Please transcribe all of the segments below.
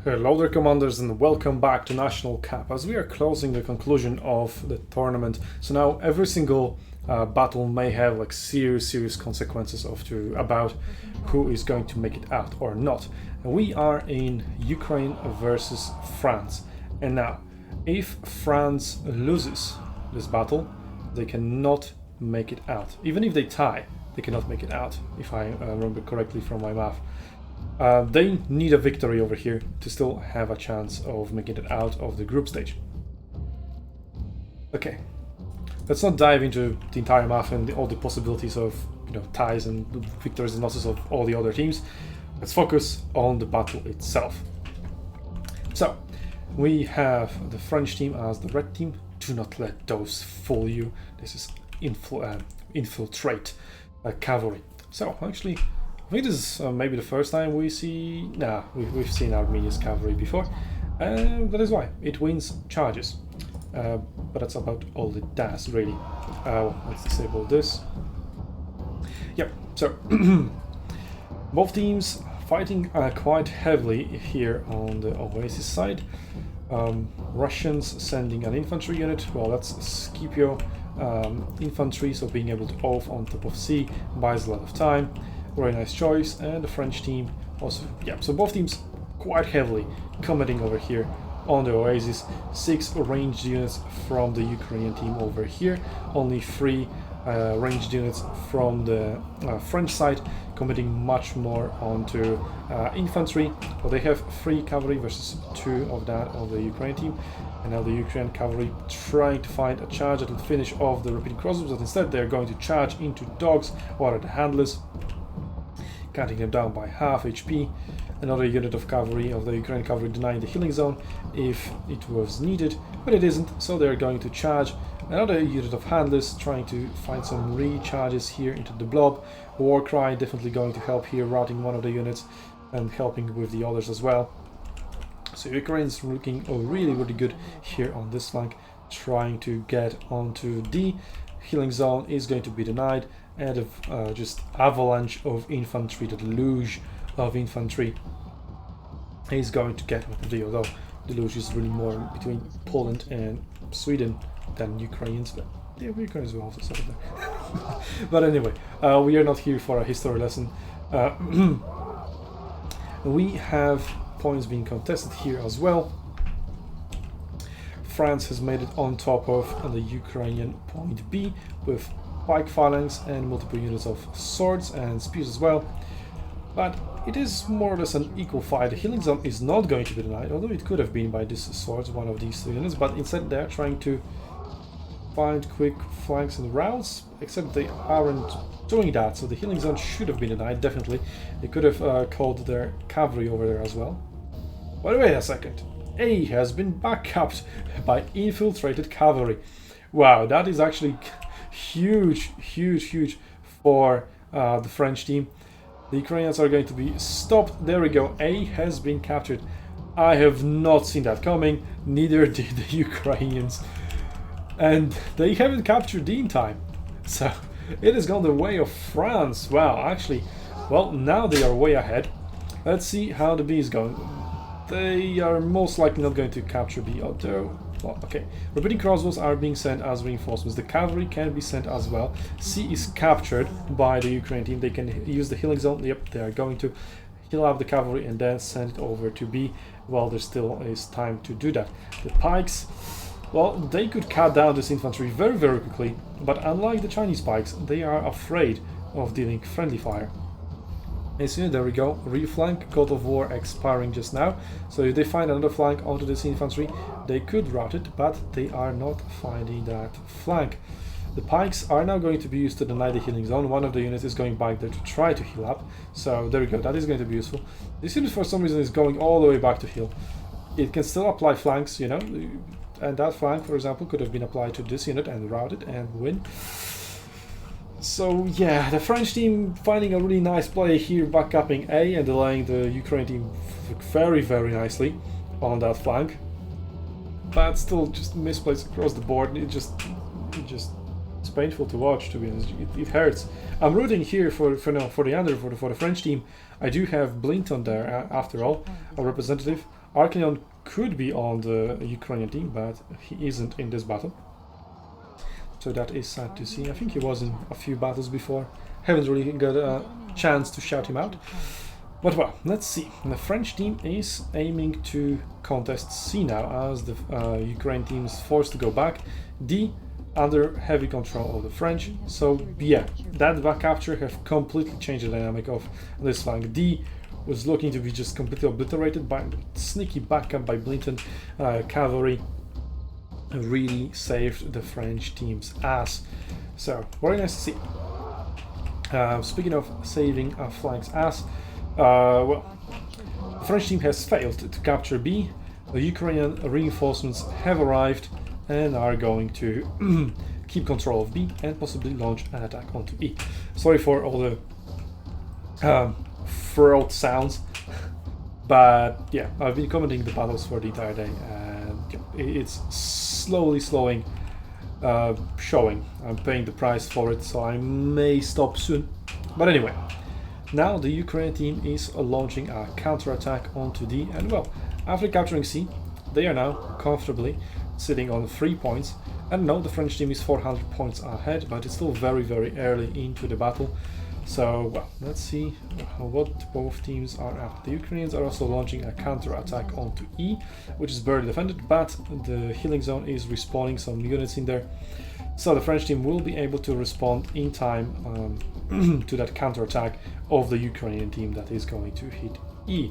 Hello there, commanders, and welcome back to National Cup as we are closing the conclusion of the tournament. So now every single battle may have like serious consequences about who is going to make it out or not. And we are in Ukraine versus France, and now if France loses this battle, they cannot make it out. Even if they tie, they cannot make it out, if I remember correctly from my math. They need a victory over here to still have a chance of making it out of the group stage. Okay, let's not dive into the entire math and all the possibilities of ties and victories and losses of all the other teams. Let's focus on the battle itself. So we have the French team as the red team. Do not let those fool you. This is infiltrate cavalry. So actually, I think this is maybe the first time we see... Nah, we've seen Armenia's cavalry before. That is why. It wins charges. But that's about all it does, really. Let's disable this. Yep, so... both teams fighting quite heavily here on the Oasis side. Russians sending an infantry unit. Well, that's Scipio infantry, so being able to off on top of C buys a lot of time. Very nice choice. And the French team also, yeah, so both teams quite heavily committing over here on the Oasis. 6 ranged units from the Ukrainian team over here, only 3 ranged units from the French side, committing much more onto infantry. Well, they have 3 cavalry versus 2 of that of the Ukrainian team, and now the Ukrainian cavalry trying to find a charge that will finish off the repeating crossbows, but instead they're going to charge into dogs or the handlers, cutting them down by half HP. Another unit of cavalry of the Ukrainian cavalry denying the healing zone if it was needed, but it isn't, so they're going to charge. Another unit of handlers trying to find some recharges here into the blob. Warcry definitely going to help here, routing one of the units and helping with the others as well. So Ukraine's looking really good here on this flank, trying to get onto D. Healing zone is going to be denied, and just avalanche of infantry, the deluge of infantry is going to get with the D, although deluge is really more between Poland and Sweden than Ukrainians, but yeah, Ukrainians will also settle there. But anyway, we are not here for a history lesson. We have points being contested here as well. France has made it on top of the Ukrainian point B with pike phalanx and multiple units of swords and spears as well. But it is more or less an equal fight. The healing zone is not going to be denied, although it could have been by this swords, one of these 2 units, but instead they're trying to find quick flanks and routes, except they aren't doing that, so the healing zone should have been denied, definitely. They could have called their cavalry over there as well. But wait a second. A has been backed by infiltrated cavalry. Wow, that is actually huge for the French team. The Ukrainians are going to be stopped. There we go. A has been captured. I have not seen that coming. Neither did the Ukrainians. And they haven't captured D in time. So it has gone the way of France. Wow, actually, well, now they are way ahead. Let's see how the B is going. They are most likely not going to capture B, although... Well, okay. Repeating crossbows are being sent as reinforcements. The cavalry can be sent as well. C is captured by the Ukrainian team. They can use the healing zone. Yep, they are going to heal up the cavalry and then send it over to B. Well, there still is time to do that. The pikes, well, they could cut down this infantry very quickly, but unlike the Chinese pikes, they are afraid of dealing friendly fire. And so there we go, reflank, God of War expiring just now. So if they find another flank onto this infantry, they could route it, but they are not finding that flank. The pikes are now going to be used to deny the healing zone. One of the units is going back there to try to heal up. So there we go, that is going to be useful. This unit for some reason is going all the way back to heal. It can still apply flanks, you know, and that flank, for example, could have been applied to this unit and routed and win. So yeah, the French team finding a really nice play here, backupping A and delaying the Ukrainian team very nicely on that flank. But still just misplays across the board. It just it's painful to watch, to be honest. It hurts. I'm rooting here for the French team. I do have Blinton there after all, a representative Arcanion could be on the Ukrainian team, but he isn't in this battle. So that is sad to see. I think he was in a few battles before. Haven't really got a chance to shout him out. But well, let's see. The French team is aiming to contest C now, as the Ukraine team is forced to go back. D under heavy control of the French. So yeah, that back capture have completely changed the dynamic of this flank. D was looking to be just completely obliterated by sneaky backup by Blinton cavalry. Really saved the French team's ass. So very nice to see. Speaking of saving a flank's ass, well, the French team has failed to capture B. The Ukrainian reinforcements have arrived and are going to keep control of B and possibly launch an attack onto E. Sorry for all the throat sounds, but yeah, I've been commenting the battles for the entire day, and it's slowly showing. I'm paying the price for it, so I may stop soon. But anyway, now the Ukrainian team is launching a counterattack onto D, and well, after capturing C, they are now comfortably sitting on 3 points. And no, the French team is 400 points ahead, but it's still very, very early into the battle. So, well, let's see what both teams are after. The Ukrainians are also launching a counter-attack onto E, which is barely defended, but the healing zone is respawning some units in there. So the French team will be able to respond in time to that counter-attack of the Ukrainian team that is going to hit E.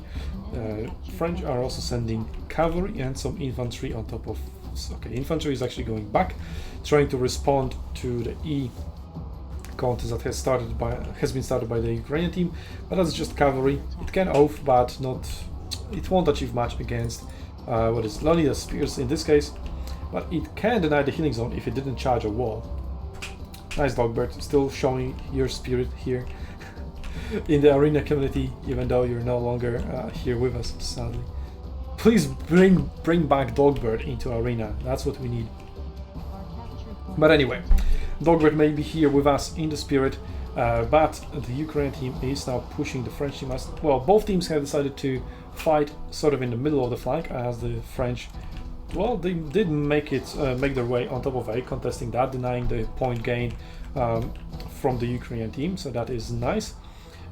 French are also sending cavalry and some infantry on top of... Okay, infantry is actually going back, trying to respond to the E contest that has been started by the Ukrainian team, but that's just cavalry. It can off, but not. It won't achieve much against what is Leonidas spears in this case, but it can deny the healing zone if it didn't charge a wall. Nice Dogbird, still showing your spirit here in the arena community, even though you're no longer here with us, sadly. Please bring back Dogbird into arena. That's what we need. But anyway, Dogbird may be here with us in the spirit, but the Ukrainian team is now pushing the French team. Well, both teams have decided to fight sort of in the middle of the flank, as the French, well, they did make their way on top of A, contesting that, denying the point gain from the Ukrainian team, so that is nice.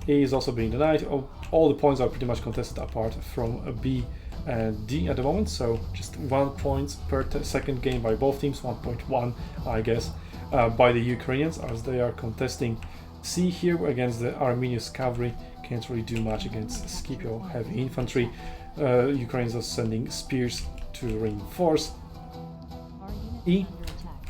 A is also being denied. All the points are pretty much contested apart from B and D at the moment, so just 1 point per second gain by both teams, 1.1 I guess, by the Ukrainians, as they are contesting C here against the Armenian cavalry. Can't really do much against Scipio heavy infantry. Ukrainians are sending spears to reinforce. E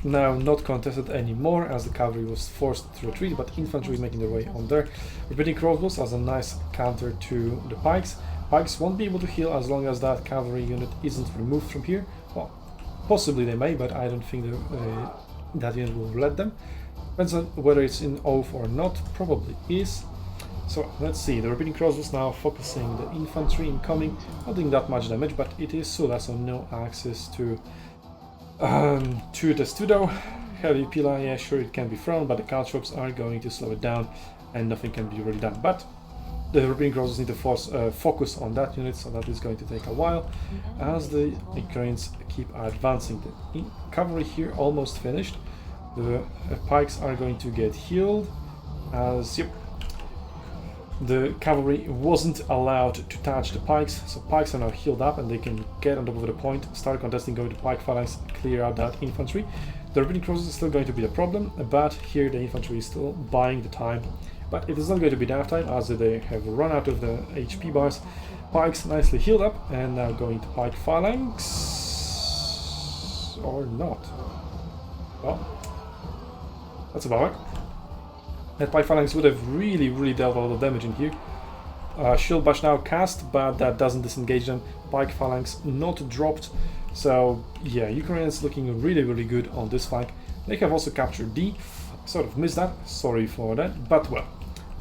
now not contested anymore, as the cavalry was forced to retreat, but infantry making their way on there. Repeating crossbows as a nice counter to the pikes. Pikes won't be able to heal as long as that cavalry unit isn't removed from here. Well, possibly they may, but I don't think that unit will let them. Depends on whether it's in oath or not, probably is. So let's see, the repeating crossbows now focusing the infantry incoming, not doing that much damage, but it is Sula, so no access to the Studo. Heavy Pila, yeah, sure, it can be thrown, but the caltrops are going to slow it down and nothing can be really done. But the repeating crossbows need to focus on that unit, so that is going to take a while as the Ukrainians keep advancing. The cavalry here almost finished. The pikes are going to get healed, as yep, the cavalry wasn't allowed to touch the pikes, so pikes are now healed up and they can get on top of the point, start contesting, go to pike phalanx, clear out that infantry. The repeating crossbows is still going to be the problem, but here the infantry is still buying the time. But it is not going to be enough time, as they have run out of the HP bars. Pikes nicely healed up, and now going to pike phalanx, or not. Well, that's a bummer. That pike phalanx would have really dealt a lot of damage in here. Shield bash now cast, but that doesn't disengage them. Pike phalanx not dropped. So yeah, Ukrainians looking really good on this flank. They have also captured D. Sort of missed that, sorry for that, but well,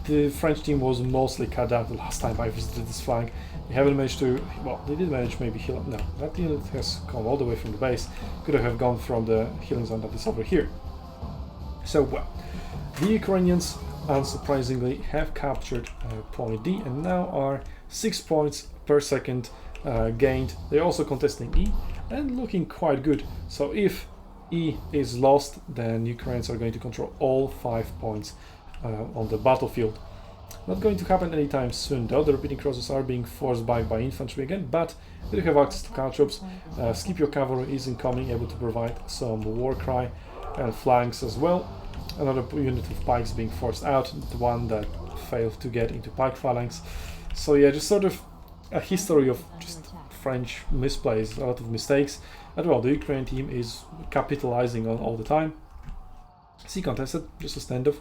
the French team was mostly cut down the last time I visited this flank. They haven't managed to, well, they did manage maybe heal up. No, that unit has come all the way from the base. Could have gone from the healing zone that is over here. So well, the Ukrainians unsurprisingly have captured point D and now are 6 points per second gained. They're also contesting E and looking quite good. So if E is lost, then Ukrainians are going to control all 5 points on the battlefield. Not going to happen anytime soon though. The repeating crosses are being forced back by infantry again, but they do have access to counter troops. Skip your cavalry is incoming, able to provide some war cry and flanks as well. Another unit of pikes being forced out, the one that failed to get into pike phalanx. So yeah, just sort of a history of just French misplays, a lot of mistakes. And well, the Ukrainian team is capitalizing on all the time. C contested, just a standoff.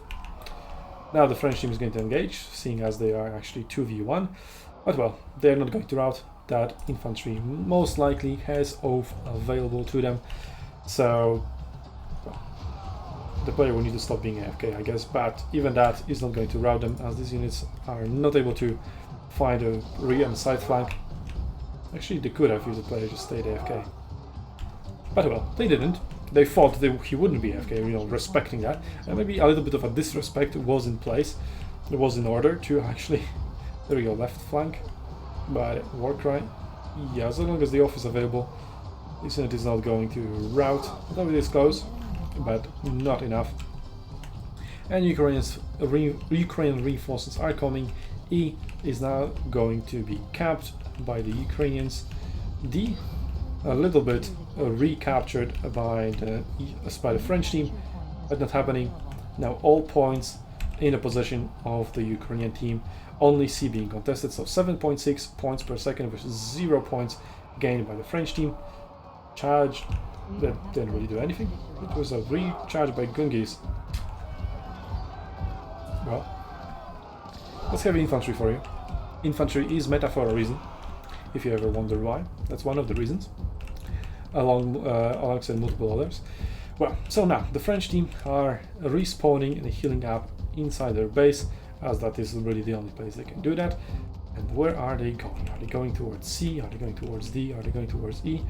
Now the French team is going to engage, seeing as they are actually 2v1. But well, they're not going to rout. That infantry most likely has oath available to them. So well, the player will need to stop being AFK, I guess. But even that is not going to rout them, as these units are not able to find a rear and side flank. Actually, they could have if the player just stayed AFK. But well, they didn't. They thought he wouldn't be AFK, you know, respecting that. And maybe a little bit of a disrespect was in place. It was in order to actually... There we go, left flank. But war cry. Yeah, as long as the off is available, this unit is not going to rout. Though it is close, but not enough. And Ukrainian reinforcements are coming. E is now going to be capped by the Ukrainians. D, a little bit recaptured by the French team, but not happening. Now all points in the possession of the Ukrainian team. Only C being contested, so 7.6 points per second versus 0 points gained by the French team. Charge, that didn't really do anything. It was a recharge by Gungis. Well, let's have infantry for you. Infantry is meta for a reason, if you ever wonder why. That's one of the reasons, alongside multiple others. Well, so now the French team are respawning and healing up inside their base, as that is really the only place they can do that. And where are they going? Are they going towards C? Are they going towards D? Are they going towards E?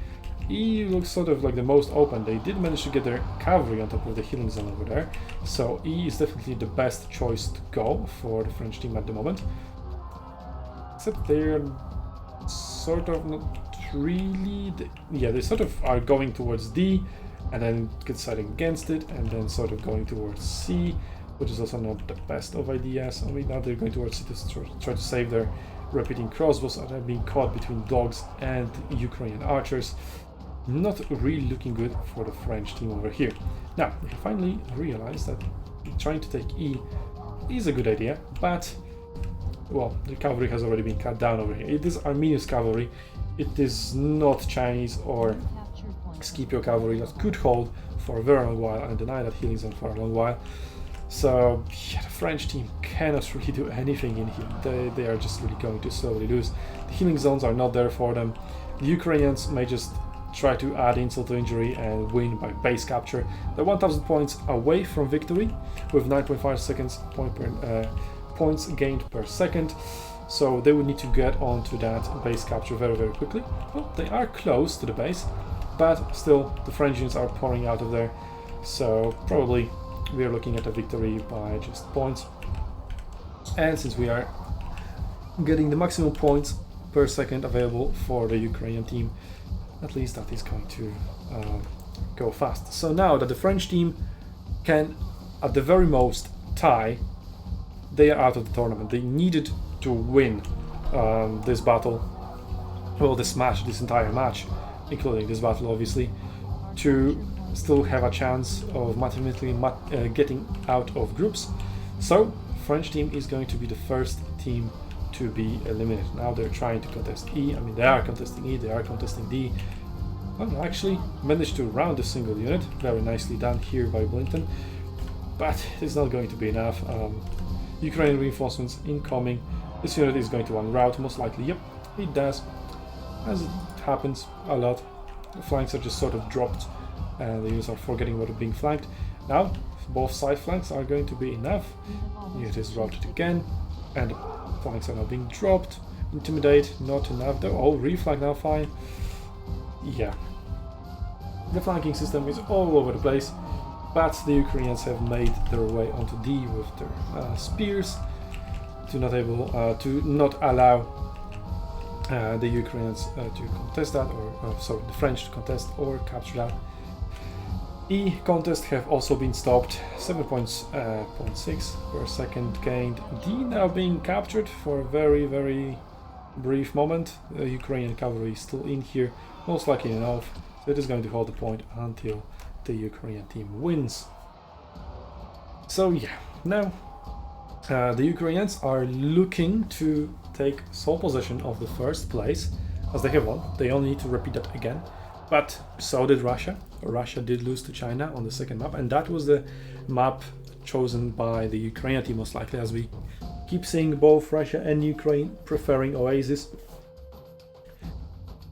E looks sort of like the most open. They did manage to get their cavalry on top of the healing zone over there, so E is definitely the best choice to go for the French team at the moment. Except they're sort of not really... Yeah, they sort of are going towards D and then deciding against it, and then sort of going towards C, which is also not the best of ideas. I mean, now they're going towards C to try to save their repeating crossbows that are being caught between dogs and Ukrainian archers. Not really looking good for the French team over here. Now, they finally realized that trying to take E is a good idea, but, well, the cavalry has already been cut down over here. It is Armenia's cavalry. It is not Chinese or Scipio cavalry that could hold for a very long while and deny that healing zone for a long while. So yeah, the French team cannot really do anything in here. They are just really going to slowly lose. The healing zones are not there for them. The Ukrainians may just try to add insult to injury and win by base capture. They're 1000 points away from victory with 9.5 seconds points gained per second. So they would need to get onto that base capture very, very quickly. Well, they are close to the base, but still the French units are pouring out of there. So probably we are looking at a victory by just points. And since we are getting the maximum points per second available for the Ukrainian team, at least that is going to go fast. So now that the French team can at the very most tie, they are out of the tournament. They needed to win this battle, well, this match, this entire match, including this battle obviously, to still have a chance of mathematically getting out of groups. So French team is going to be the first team to be eliminated. Now they're trying to contest E. I mean, they are contesting E, they are contesting D. Well, actually managed to round a single unit. Very nicely done here by Blinton, but it's not going to be enough. Ukrainian reinforcements incoming. This unit is going to unroute, most likely. Yep, it does. As it happens a lot, the flanks are just sort of dropped and the units are forgetting about being flanked. Now, both side flanks are going to be enough. Unit is routed again, and the flanks are now being dropped. Intimidate, not enough. They're all reflanked now, fine. Yeah. The flanking system is all over the place, but the Ukrainians have made their way onto D with their spears to not allow the Ukrainians to contest that, or sorry, the French to contest or capture that. E contests have also been stopped, 7.6 per second gained. D now being captured for a very brief moment. Ukrainian cavalry is still in here, most likely enough, so it is going to hold the point until the Ukrainian team wins. So yeah, now the Ukrainians are looking to take sole possession of the first place, as they have won. They only need to repeat that again. But so did Russia. Russia did lose to China on the second map, and that was the map chosen by the Ukrainian team most likely, as we keep seeing both Russia and Ukraine preferring Oasis.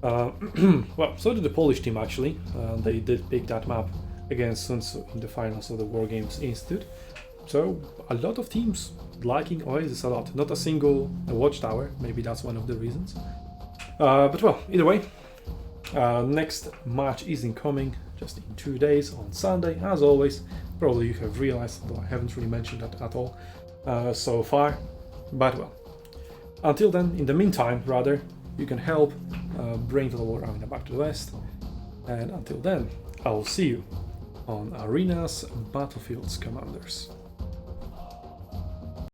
Well, so did the Polish team actually. They did pick that map against SUNTZU in the finals of the War Games Institute. So a lot of teams liking Oasis a lot. Not a single watchtower, maybe that's one of the reasons. But well, either way, next match is incoming just in 2 days on Sunday, as always. Probably you have realized, though I haven't really mentioned that at all so far. But well, until then, in the meantime, rather, you can help bring the war arena back to the west. And until then, I will see you on Arenas Battlefields Commanders.